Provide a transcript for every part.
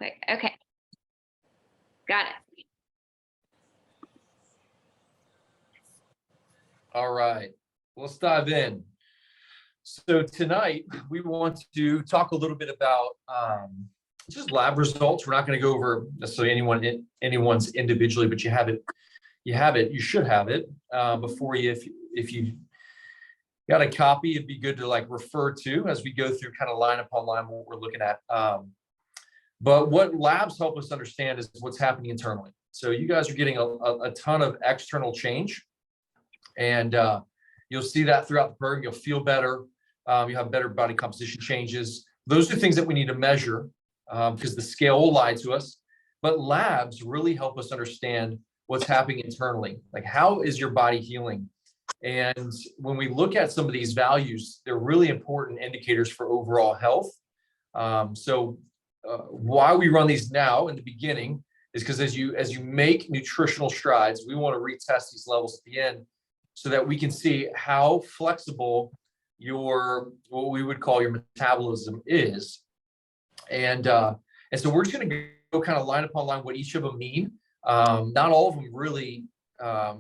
quick. Okay. Got it. All right, let's dive in. So tonight we want to talk a little bit about just lab results. We're not going to go over necessarily anyone's individually, but you should have it before you. If you got a copy, it'd be good to like refer to as we go through kind of line upon line what we're looking at. But what labs help us understand is what's happening internally. So you guys are getting a ton of external change, and you'll see that throughout the program. You'll feel better. You have better body composition changes. Those are things that we need to measure because the scale will lie to us. But labs really help us understand what's happening internally. Like, how is your body healing? And when we look at some of these values, they're really important indicators for overall health. Why we run these now in the beginning is because as you make nutritional strides, we want to retest these levels at the end so that we can see how flexible what we would call your metabolism is. And so we're just going to go kind of line upon line what each of them mean. Not all of them really,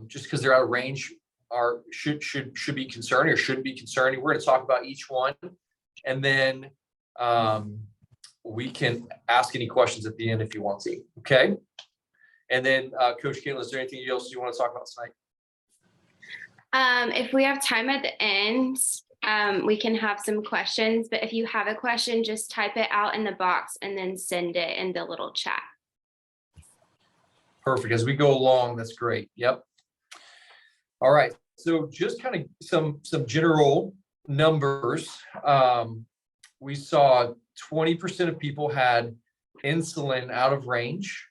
just because they're out of range, should be concerning or shouldn't be concerning. We're going to talk about each one, and then we can ask any questions at the end if you want to. Okay. And then Coach Caitlin, is there anything else you want to talk about tonight? If we have time at the end, we can have some questions, but if you have a question, just type it out in the box and then send it in the little chat. Perfect. As we go along, that's great. Yep. All right. So just kind of some general numbers. We saw 20% of people had insulin out of range.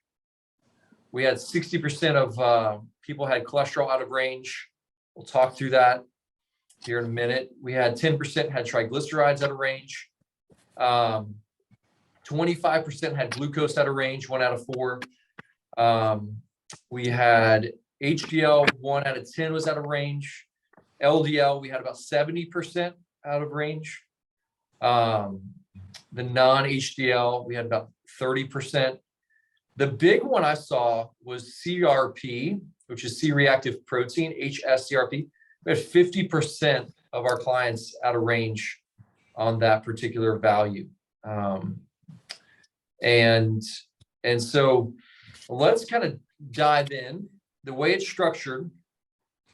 We had 60% of people had cholesterol out of range. We'll talk through that here in a minute. We had 10% had triglycerides out of range. 25% had glucose out of range, 1 out of 4. We had HDL, 1 out of 10 was out of range. LDL, we had about 70% out of range. The non-HDL, we had about 30%. The big one I saw was CRP, which is C-reactive protein, HSCRP. We had 50% of our clients out of range on that particular value. And so let's kind of dive in. The way it's structured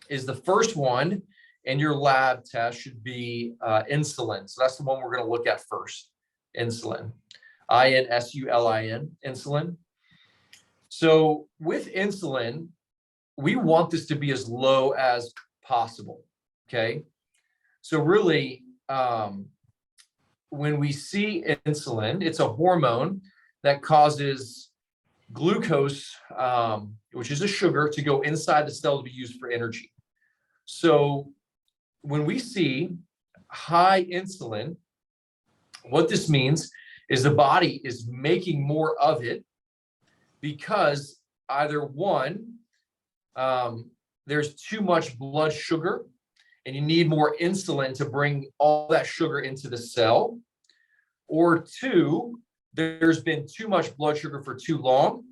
is the first one in your lab test should be insulin. So that's the one we're going to look at first, insulin, INSULIN, insulin. So with insulin, we want this to be as low as possible, okay? So really, when we see insulin, it's a hormone that causes glucose, which is a sugar, to go inside the cell to be used for energy. So when we see high insulin, what this means is the body is making more of it because either one, there's too much blood sugar and you need more insulin to bring all that sugar into the cell, or 2, there's been too much blood sugar for too long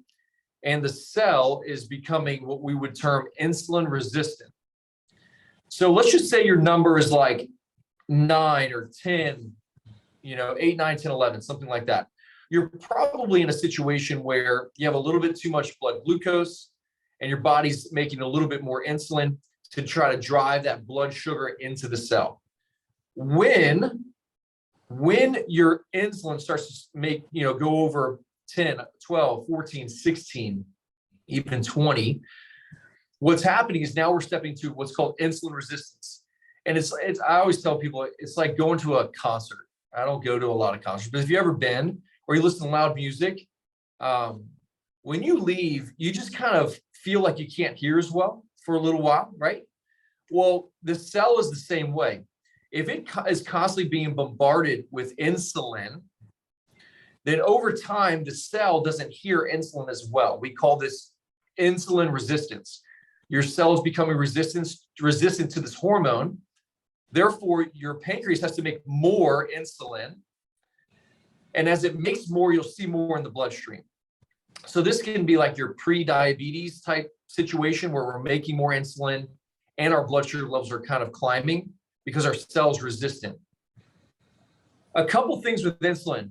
and the cell is becoming what we would term insulin resistant. So let's just say your number is like 9 or 10, 8, 9, 10, 11, something like that. You're probably in a situation where you have a little bit too much blood glucose and your body's making a little bit more insulin to try to drive that blood sugar into the cell. When your insulin starts to make, go over 10, 12, 14, 16, even 20, what's happening is now we're stepping to what's called insulin resistance. And it's I always tell people, it's like going to a concert. I don't go to a lot of concerts, but if you've ever been or you listen to loud music, when you leave, you just kind of feel like you can't hear as well for a little while, right? Well, the cell is the same way. If it is constantly being bombarded with insulin, then over time, the cell doesn't hear insulin as well. We call this insulin resistance. Your cell is becoming resistant to this hormone. Therefore, your pancreas has to make more insulin And as it makes more, you'll see more in the bloodstream. So this can be like your pre-diabetes type situation where we're making more insulin and our blood sugar levels are kind of climbing because our cell's resistant. A couple things with insulin.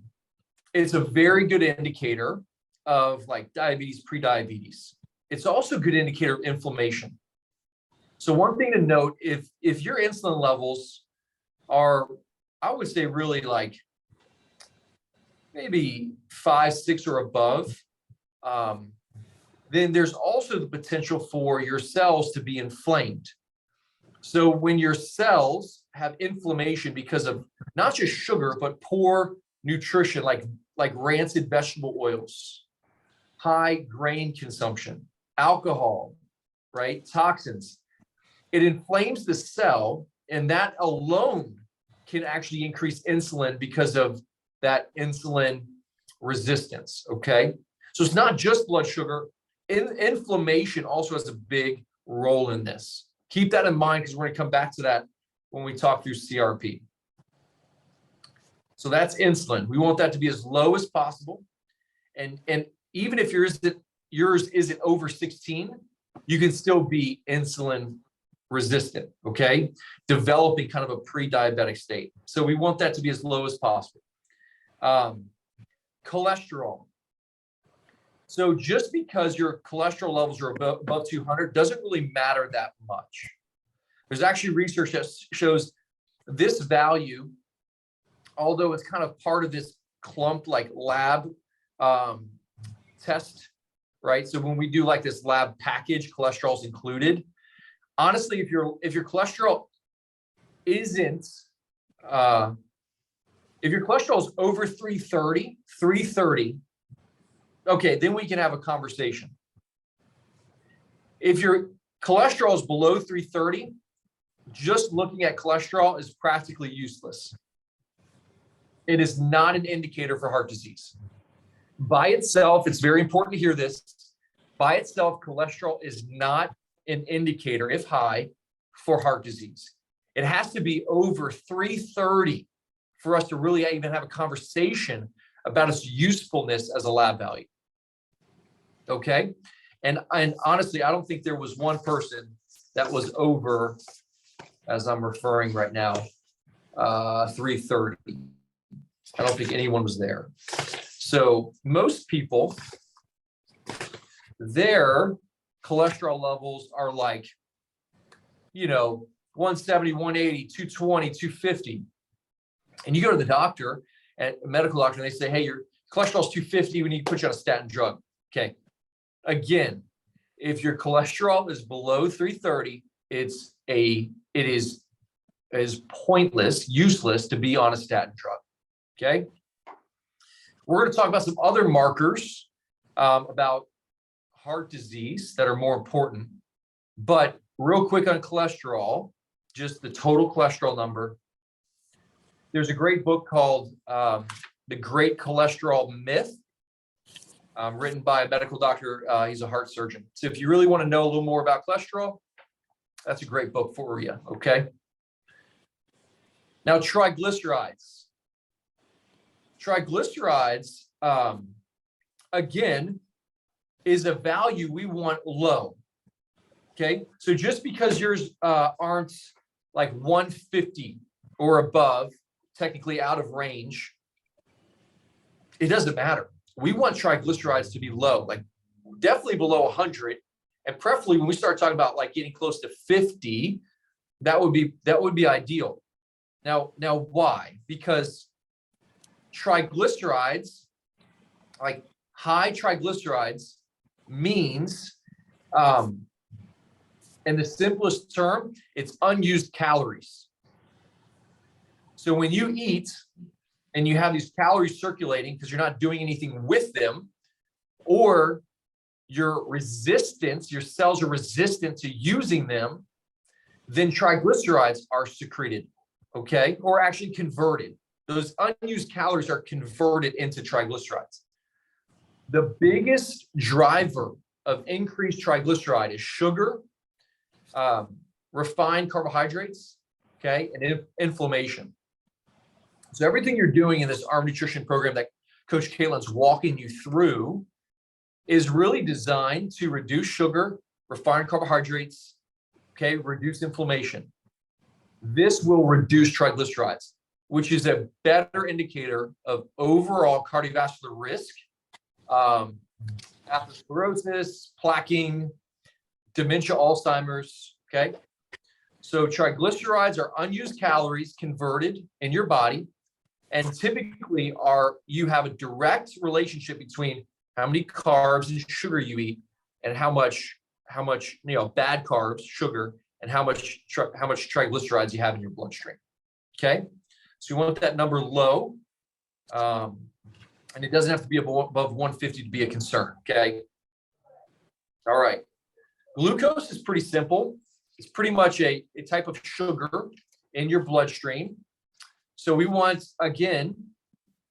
It's a very good indicator of like diabetes, pre-diabetes. It's also a good indicator of inflammation. So one thing to note, if your insulin levels are, I would say really like maybe 5, 6 or above, then there's also the potential for your cells to be inflamed. So when your cells have inflammation because of not just sugar, but poor nutrition, like rancid vegetable oils, high grain consumption, alcohol, right? Toxins, it inflames the cell, and that alone can actually increase insulin because of that insulin resistance, okay? So it's not just blood sugar. Inflammation also has a big role in this. Keep that in mind because we're going to come back to that when we talk through CRP. So that's insulin. We want that to be as low as possible. And even if yours isn't over 16, you can still be insulin resistant, okay? Developing kind of a pre-diabetic state. So we want that to be as low as possible. Cholesterol. So just because your cholesterol levels are above 200 doesn't really matter that much. There's actually research that shows this value, although it's kind of part of this clumped like lab test, right? So when we do like this lab package, cholesterol is included. Honestly, if your cholesterol isn't, if your cholesterol is over 330, okay, then we can have a conversation. If your cholesterol is below 330, just looking at cholesterol is practically useless. It is not an indicator for heart disease. By itself, it's very important to hear this. By itself, cholesterol is not an indicator, if high, for heart disease. It has to be over 330 for us to really even have a conversation about its usefulness as a lab value. Okay? And honestly, I don't think there was one person that was over, as I'm referring right now, 330. I don't think anyone was there. So most people, their cholesterol levels are like, 170, 180, 220, 250. And you go to the doctor, a medical doctor, and they say, hey, your cholesterol's 250, we need to put you on a statin drug. Okay. Again, if your cholesterol is below 330, it is pointless, useless to be on a statin drug. Okay. We're going to talk about some other markers about heart disease that are more important. But real quick on cholesterol, just the total cholesterol number. There's a great book called The Great Cholesterol Myth, written by a medical doctor. He's a heart surgeon. So if you really want to know a little more about cholesterol, that's a great book for you, okay? Now, triglycerides. Triglycerides, again, is a value we want low, okay? So just because yours aren't like 150 or above, technically out of range, it doesn't matter. We want triglycerides to be low, like definitely below 100, and preferably when we start talking about like getting close to 50, that would be ideal. Now why? Because triglycerides, like high triglycerides, means, in the simplest term, it's unused calories. So when you eat and you have these calories circulating because you're not doing anything with them, or your cells are resistant to using them, then triglycerides are secreted, okay? Or actually converted. Those unused calories are converted into triglycerides. The biggest driver of increased triglyceride is sugar, refined carbohydrates, okay, and inflammation. So everything you're doing in this ARM nutrition program that Coach Caitlin's walking you through is really designed to reduce sugar, refined carbohydrates, okay, reduce inflammation. This will reduce triglycerides, which is a better indicator of overall cardiovascular risk, atherosclerosis, plaquing, dementia, Alzheimer's, okay? So triglycerides are unused calories converted in your body, and typically you have a direct relationship between how many carbs and sugar you eat and how much bad carbs, sugar, and how much triglycerides you have in your bloodstream. Okay, so you want that number low, and it doesn't have to be above 150 to be a concern. Okay. All right. Glucose is pretty simple. It's pretty much a type of sugar in your bloodstream. So we want, again,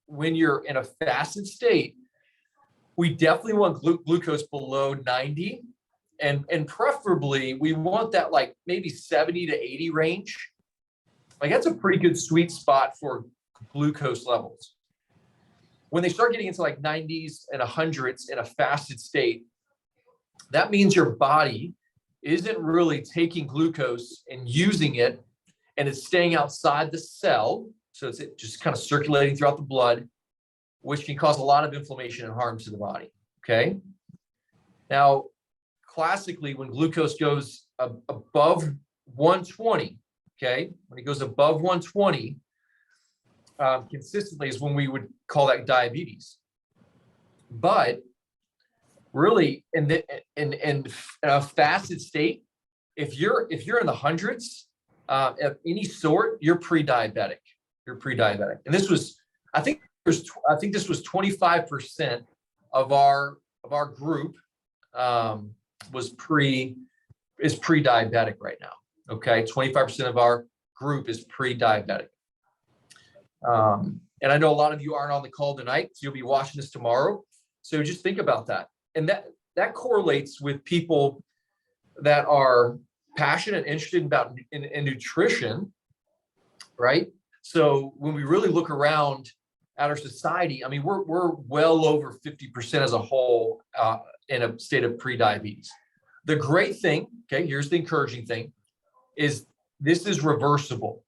when you're in a fasted state, we definitely want glucose below 90. And preferably, we want that like maybe 70 to 80 range. Like that's a pretty good sweet spot for glucose levels. When they start getting into like 90s and 100s in a fasted state, that means your body isn't really taking glucose and using it, and it's staying outside the cell. So it's just kind of circulating throughout the blood, which can cause a lot of inflammation and harm to the body. Okay. Now, classically, when glucose goes above 120, okay, when it goes above 120 consistently is when we would call that diabetes. But really, in a fasted state, if you're in the hundreds of any sort, you're pre-diabetic. You're pre-diabetic, and this was, I think this was 25% of our group is pre-diabetic right now. Okay, 25% of our group is pre-diabetic. And I know a lot of you aren't on the call tonight, so you'll be watching this tomorrow. So just think about that. And that correlates with people that are passionate, interested in nutrition, right? So when we really look around at our society, I mean, we're well over 50% as a whole in a state of pre-diabetes. The great thing, okay, here's the encouraging thing, is this is reversible.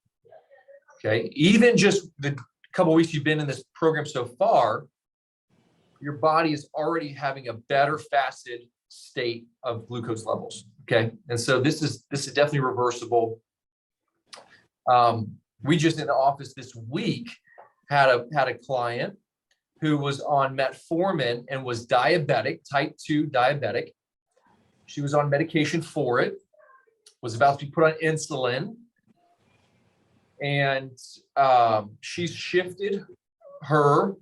Okay, even just the couple of weeks you've been in this program so far, your body is already having a better fasted state of glucose levels. Okay, and so this is definitely reversible. We just in the office this week had a client who was on metformin and was diabetic, type 2 diabetic. She was on medication for it, was about to be put on insulin, and she's shifted her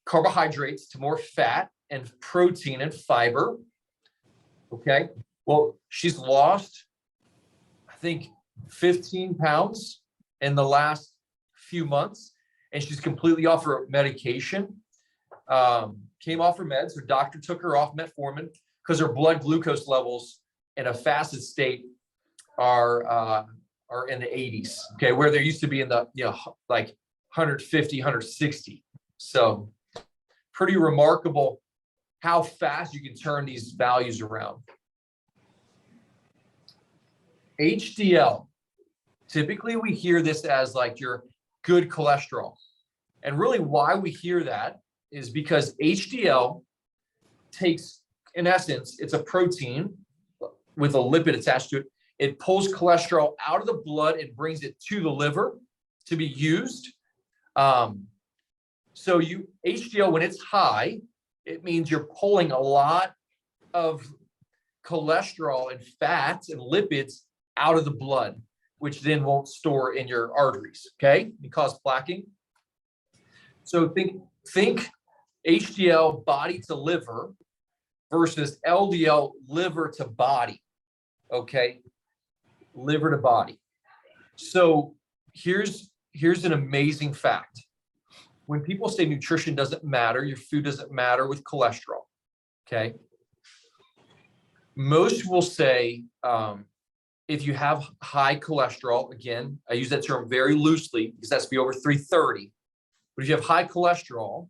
carbohydrates to more fat and protein and fiber. Okay, well, she's lost, I think, 15 pounds in the last few months, and she's completely off her medication. Came off her meds. Her doctor took her off metformin because her blood glucose levels in a fasted state are in the 80s. Okay, where they used to be in the like 150, 160. So pretty remarkable how fast you can turn these values around. HDL. Typically, we hear this as like your good cholesterol. And really why we hear that is because HDL takes, in essence, it's a protein with a lipid attached to it. It pulls cholesterol out of the blood and brings it to the liver to be used. So HDL, when it's high, it means you're pulling a lot of cholesterol and fats and lipids out of the blood, which then won't store in your arteries, okay? It causes plaquing. So think HDL body to liver versus LDL liver to body, okay? Liver to body. So here's an amazing fact. When people say nutrition doesn't matter, your food doesn't matter with cholesterol, okay? Most will say, if you have high cholesterol, again, I use that term very loosely because that's be over 330. But if you have high cholesterol,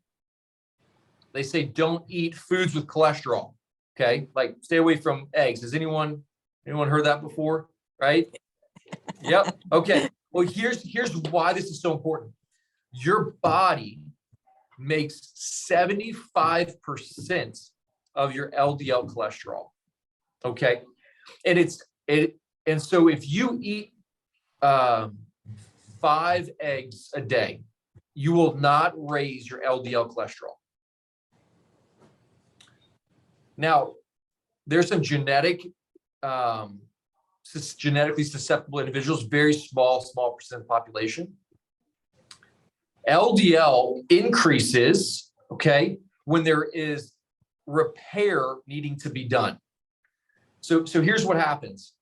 they say don't eat foods with cholesterol. Okay, like stay away from eggs. Has anyone heard that before? Right? Yep. Okay. Well, here's why this is so important. Your body makes 75% of your LDL cholesterol. Okay, and so if you eat 5 eggs a day, you will not raise your LDL cholesterol. Now, there's some genetically susceptible individuals, very small percent of the population. LDL increases, okay, when there is repair needing to be done. So here's what happens.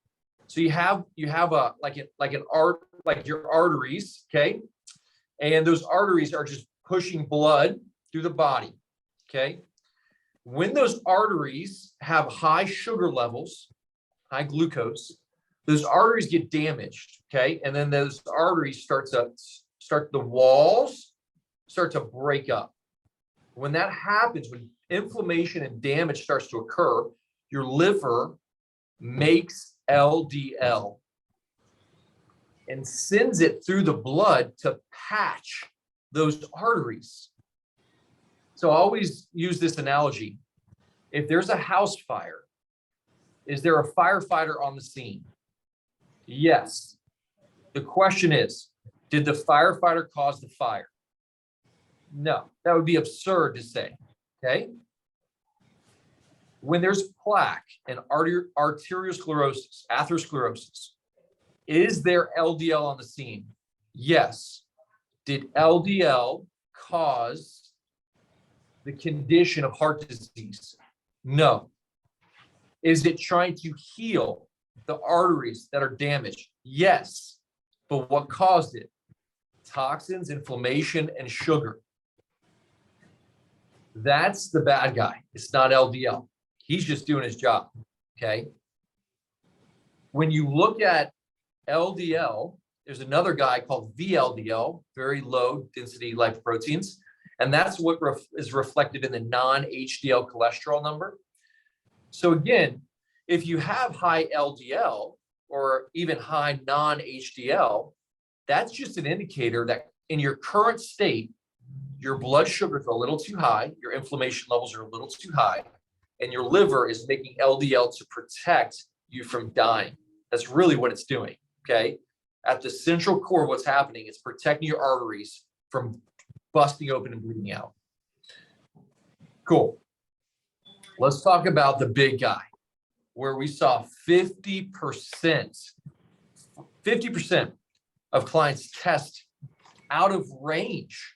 So you have a like your arteries, okay, and those arteries are just pushing blood through the body, okay. When those arteries have high sugar levels, high glucose, those arteries get damaged, okay, and then those arteries the walls start to break up. When that happens, when inflammation and damage starts to occur, your liver makes LDL and sends it through the blood to patch those arteries. So I always use this analogy. If there's a house fire, is there a firefighter on the scene? Yes. The question is, did the firefighter cause the fire? No, that would be absurd to say, okay? When there's plaque and arteriosclerosis, atherosclerosis, is there LDL on the scene? Yes. Did LDL cause the condition of heart disease? No. Is it trying to heal the arteries that are damaged? Yes. But what caused it? Toxins, inflammation, and sugar. That's the bad guy. It's not LDL. He's just doing his job, okay? When you look at LDL, there's another guy called VLDL, very low density lipoproteins, and that's what is reflected in the non-HDL cholesterol number. So again, if you have high LDL or even high non-HDL, that's just an indicator that in your current state, your blood sugar is a little too high, your inflammation levels are a little too high, and your liver is making LDL to protect you from dying. That's really what it's doing, okay? At the central core of what's happening, it's protecting your arteries from busting open and bleeding out. Cool. Let's talk about the big guy, where we saw 50% of clients test out of range.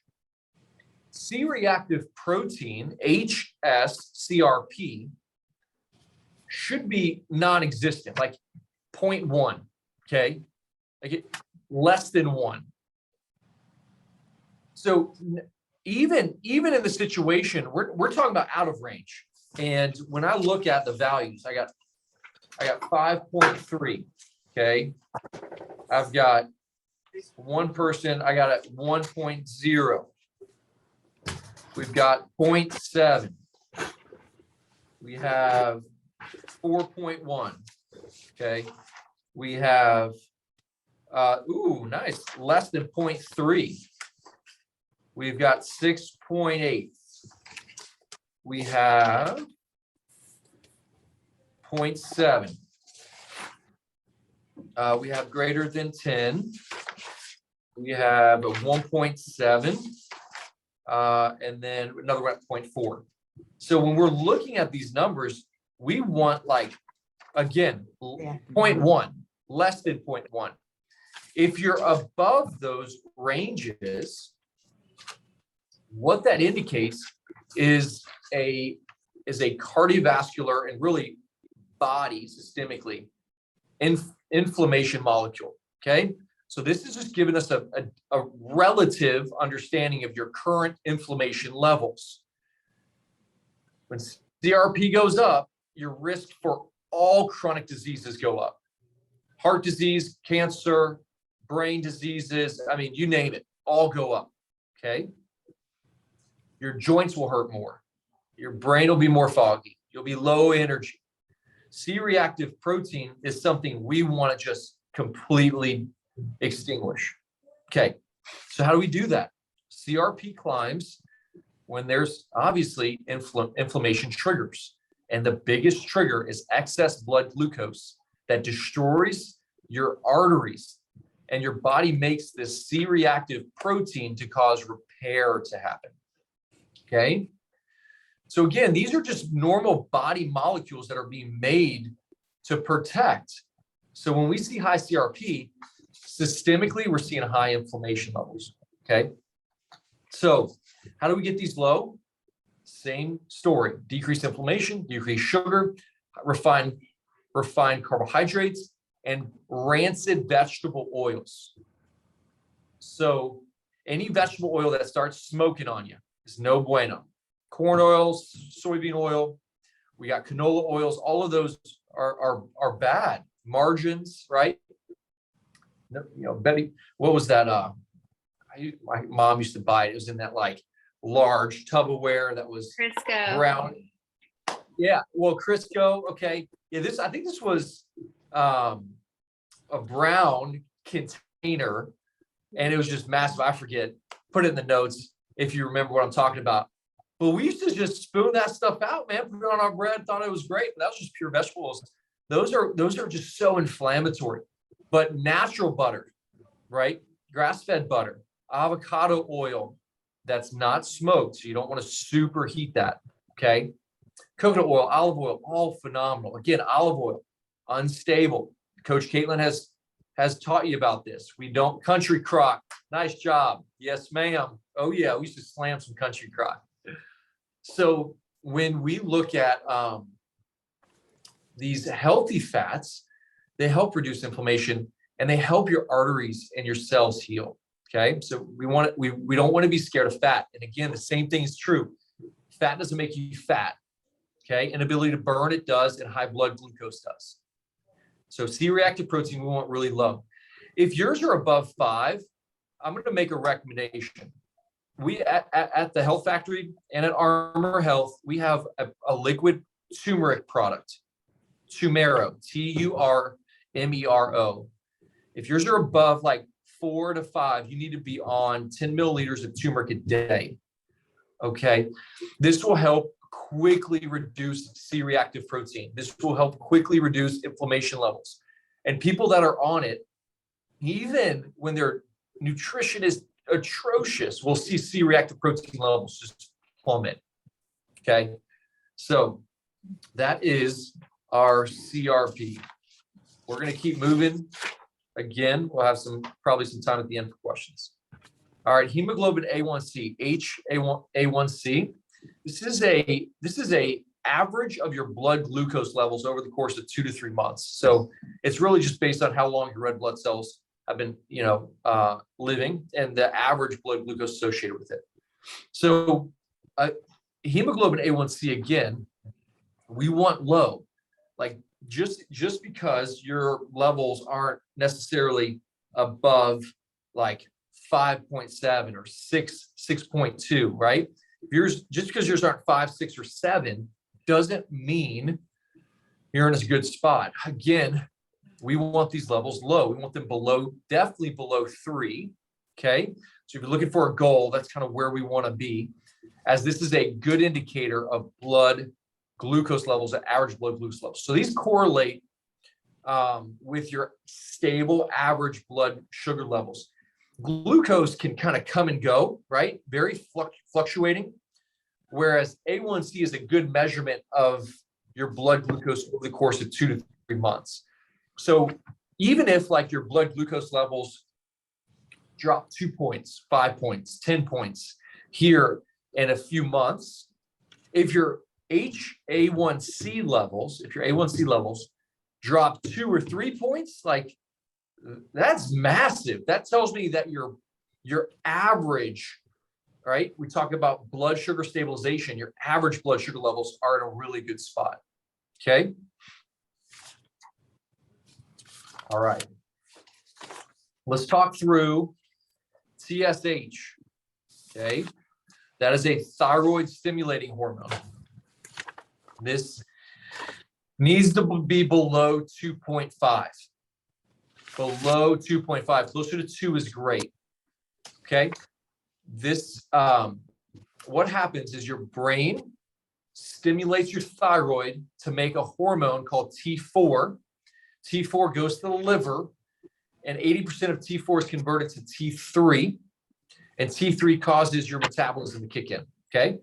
C-reactive protein, HSCRP, should be non-existent, like 0.1, okay? Like less than 1. So even in the situation, we're talking about out of range. And when I look at the values, I got 5.3, okay? I've got one person, I got at 1.0. We've got 0.7. We have 4.1, okay? We have, nice, less than 0.3. We've got 6.8. We have 0.7. We have greater than 10. We have a 1.7. And then another one at 0.4. So when we're looking at these numbers, we want again, 0.1, less than 0.1. If you're above those ranges, what that indicates is a cardiovascular and really body systemically inflammation molecule, okay? So this is just giving us a relative understanding of your current inflammation levels. When CRP goes up, your risk for all chronic diseases go up. Heart disease, cancer, brain diseases, I mean, you name it, all go up, okay? your joints will hurt more. Your brain will be more foggy. You'll be low energy. C-reactive protein is something we want to just completely extinguish. Okay, so how do we do that? CRP climbs when there's obviously inflammation triggers. And the biggest trigger is excess blood glucose that destroys your arteries. And your body makes this C-reactive protein to cause repair to happen. Okay? So again, these are just normal body molecules that are being made to protect. So when we see high CRP, systemically, we're seeing high inflammation levels. Okay? So how do we get these low? Same story. Decreased inflammation, decreased sugar, refined carbohydrates, and rancid vegetable oils. So any vegetable oil that starts smoking on you is no bueno. Corn oils, soybean oil, we got canola oils, all of those are bad. Margins, right? You know, Betty, what was that? My mom used to buy it. It was in that like large Tupperware that was Crisco. brown. Yeah, well, Crisco. Okay, yeah. I think this was a brown container, and it was just massive. I forget. Put it in the notes if you remember what I'm talking about. But we used to just spoon that stuff out, man. Put it on our bread. Thought it was great. But that was just pure vegetables. Those are just so inflammatory. But natural butter, right? Grass-fed butter, avocado oil that's not smoked, so you don't want to superheat that. Okay. Coconut oil, olive oil, all phenomenal. Again, olive oil, unstable. Coach Caitlin has taught you about this. We don't country crock. Nice job. Yes, ma'am. Oh yeah, we used to slam some country crock. So when we look at these healthy fats, they help reduce inflammation and they help your arteries and your cells heal. Okay, so we don't want to be scared of fat. And again, the same thing is true. Fat doesn't make you fat. Okay, inability to burn it does, and high blood glucose does. So C-reactive protein we want really low. If yours are above 5, I'm going to make a recommendation. We at the Health Factory and at Armor Health, we have a liquid turmeric product, Turmero, Turmero. If yours are above like 4 to 5, you need to be on 10 milliliters of turmeric a day. Okay, this will help quickly reduce C-reactive protein. This will help quickly reduce inflammation levels. And people that are on it, even when their nutrition is atrocious, will see C-reactive protein levels just plummet. Okay, so that is our CRP. We're going to keep moving. Again, we'll have probably some time at the end for questions. All right, hemoglobin A1C, HA1C. This is a average of your blood glucose levels over the course of 2 to 3 months. So it's really just based on how long your red blood cells have been, living, and the average blood glucose associated with it. So hemoglobin A1C, again, we want low. Like just because your levels aren't necessarily above like 5.7 or 6.2, right? Just because yours aren't 5, 6, or 7 doesn't mean you're in a good spot. Again, we want these levels low. We want them definitely below 3. Okay. So if you're looking for a goal, that's kind of where we want to be, as this is a good indicator of blood glucose levels, at average blood glucose levels. So these correlate with your stable average blood sugar levels. Glucose can kind of come and go, right? Very fluctuating. Whereas A1C is a good measurement of your blood glucose over the course of 2 to 3 months. So even if like your blood glucose levels drop 2 points, 5 points, 10 points here in a few months, if your HA1C levels drop 2 or 3 points, like that's massive. That tells me that your average, right? We talk about blood sugar stabilization. Your average blood sugar levels are in a really good spot. Okay. All right. Let's talk through TSH. Okay. That is a thyroid stimulating hormone. This needs to be below 2.5. Below 2.5, closer to 2 is great. Okay. This, what happens is your brain stimulates your thyroid to make a hormone called T4. T4 goes to the liver, and 80% of T4 is converted to T3, and T3 causes your metabolism to kick in. Okay.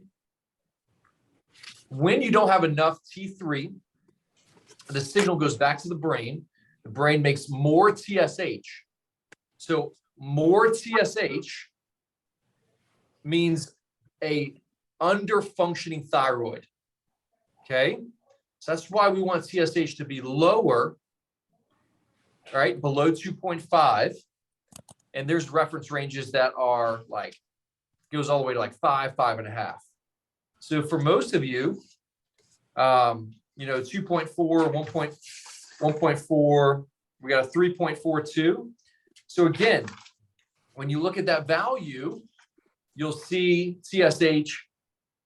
When you don't have enough T3, the signal goes back to the brain. The brain makes more TSH. So more TSH means a under-functioning thyroid. Okay. So that's why we want TSH to be lower, right? Below 2.5. And there's reference ranges that are like, goes all the way to like 5, 5.5. So for most of you, 2.4, 1.4, we got a 3.42. So again, when you look at that value, you'll see TSH,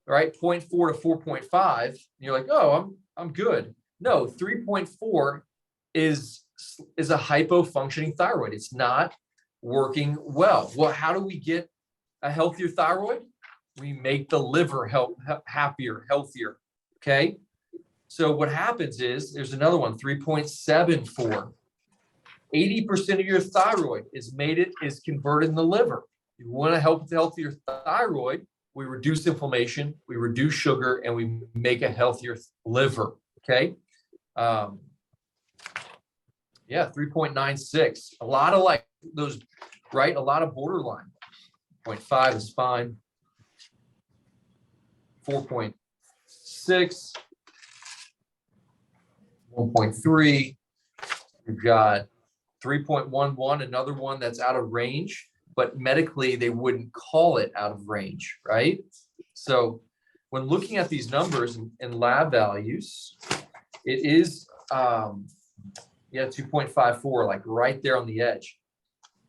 right? 0.4 to 4.5. And you're like, oh, I'm good. No, 3.4 is a hypo-functioning thyroid. It's not working well. Well, how do we get a healthier thyroid? We make the liver happier, healthier. Okay. So what happens is, there's another one, 3.74. 80% of your thyroid is converted in the liver. You want to help with the healthier thyroid, we reduce inflammation, we reduce sugar, and we make a healthier liver. Okay. 3.96. A lot of like those, right? A lot of borderline. 0.5 is fine. 4.6. 1.3. We've got 3.11, another one that's out of range, but medically they wouldn't call it out of range, right? So when looking at these numbers and lab values, it is 2.54, like right there on the edge.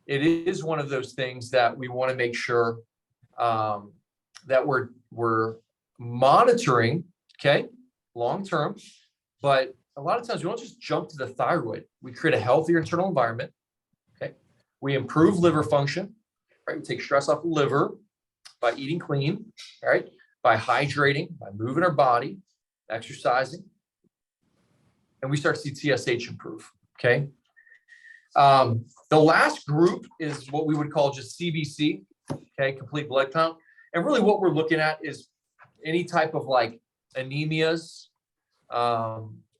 It is one of those things that we want to make sure that we're monitoring, okay, long term. But a lot of times we don't just jump to the thyroid. We create a healthier internal environment. Okay, we improve liver function. Right, we take stress off the liver by eating clean. Right, by hydrating, by moving our body, exercising, and we start to see TSH improve. Okay. The last group is what we would call just CBC, okay, complete blood count. And really what we're looking at is any type of like anemias,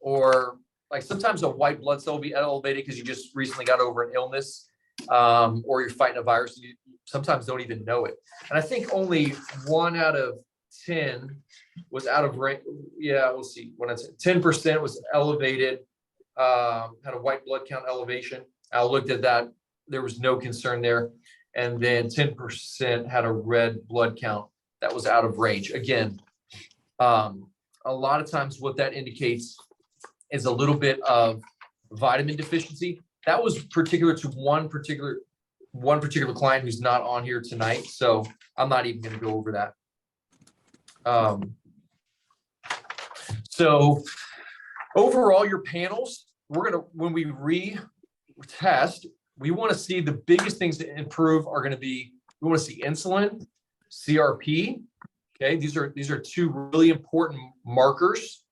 or like sometimes a white blood cell will be elevated because you just recently got over an illness, or you're fighting a virus. You sometimes don't even know it. And I think only 1 out of 10 was out of range. Yeah, we'll see. When it's 10% was elevated, had a white blood count elevation. I looked at that. There was no concern there. And then 10% had a red blood count that was out of range. Again, a lot of times what that indicates is a little bit of vitamin deficiency. That was particular to one particular client who's not on here tonight. So I'm not even going to go over that. So overall, your panels, when we retest, we want to see the biggest things to improve are going to be, we want to see insulin, CRP. Okay, these are two really important markers,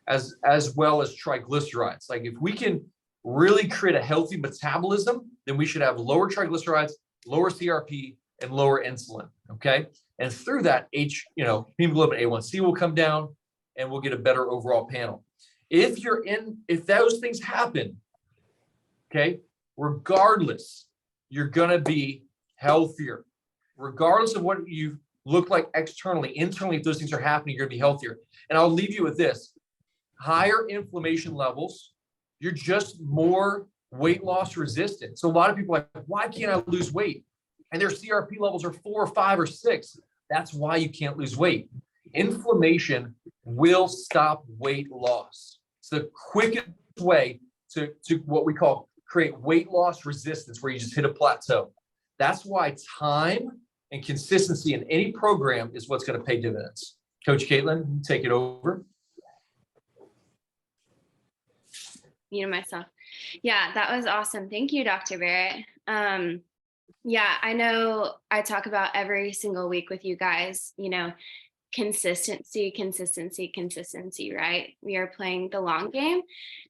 as well as triglycerides. Like if we can really create a healthy metabolism, then we should have lower triglycerides, lower CRP, and lower insulin. Okay, and through that, hemoglobin A1C will come down, and we'll get a better overall panel. If those things happen, okay, regardless, you're gonna be healthier. Regardless of what you look like externally, internally, if those things are happening, you're gonna be healthier. And I'll leave you with this: higher inflammation levels, you're just more weight loss resistant. So a lot of people are like, why can't I lose weight? And their CRP levels are 4 or 5 or 6. That's why you can't lose weight. Inflammation will stop weight loss. It's the quickest way to what we call create weight loss resistance, where you just hit a plateau. That's why time And consistency in any program is what's going to pay dividends. Coach Caitlin, take it over. Myself. Yeah, that was awesome. Thank you, Dr. Barrett. Yeah, I know I talk about every single week with you guys, consistency, right? We are playing the long game,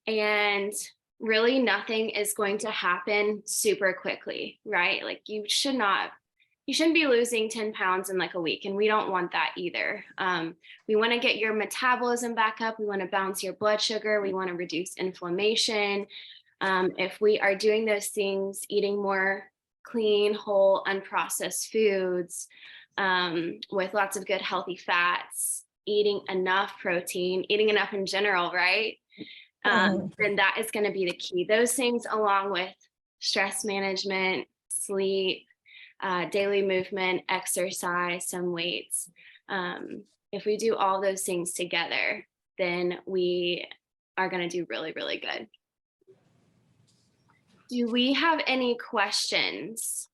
and really nothing is going to happen super quickly, right? Like you shouldn't be losing 10 pounds in like a week, and we don't want that either. We want to get your metabolism back up. We want to balance your blood sugar. We want to reduce inflammation. If we are doing those things, eating more clean, whole, unprocessed foods, with lots of good healthy fats, eating enough protein, eating enough in general, right? Then that is going to be the key. Those things, along with stress management, sleep, daily movement, exercise, some weights. If we do all those things together, then we are going to do really, really good. Do we have any questions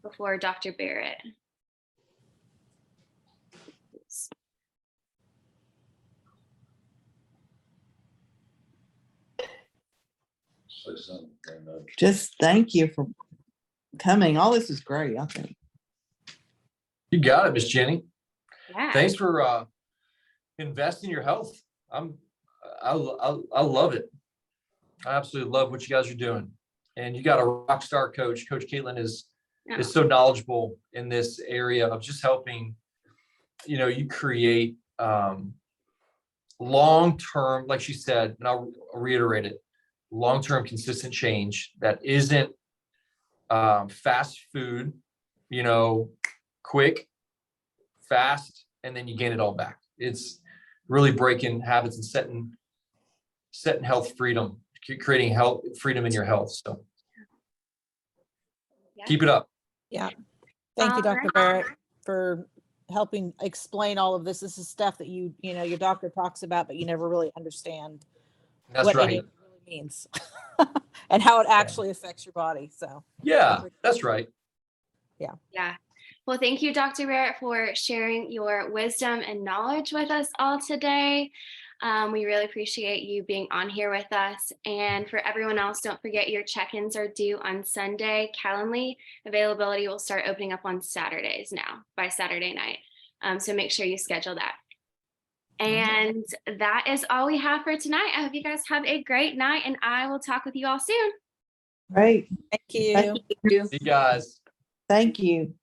before Dr. Barrett? Just thank you for coming. All this is great, I think. You got it, Miss Jenny. Yeah. Thanks for investing in your health. I love it. I absolutely love what you guys are doing. And you got a rock star coach. Coach Caitlin is so knowledgeable in this area of just helping, you create long-term, like she said, and I'll reiterate it, long-term consistent change that isn't fast food, quick, fast, and then you gain it all back. It's really breaking habits and setting health freedom, creating health freedom in your health. So keep it up. Yeah. Thank you, Dr. Barrett, for helping explain all of this. This is stuff that your doctor talks about, but you never really understand That's what right. any of it really means and how it actually affects your body. So yeah, that's right. Yeah. Well, thank you, Dr. Barrett, for sharing your wisdom and knowledge with us all today. We really appreciate you being on here with us. And for everyone else, don't forget your check-ins are due on Sunday. Calendly availability will start opening up on Saturdays now, by Saturday night. So make sure you schedule that. And that is all we have for tonight. I hope you guys have a great night, and I will talk with you all soon. Great. thank you. Thank you. See you guys. Thank you.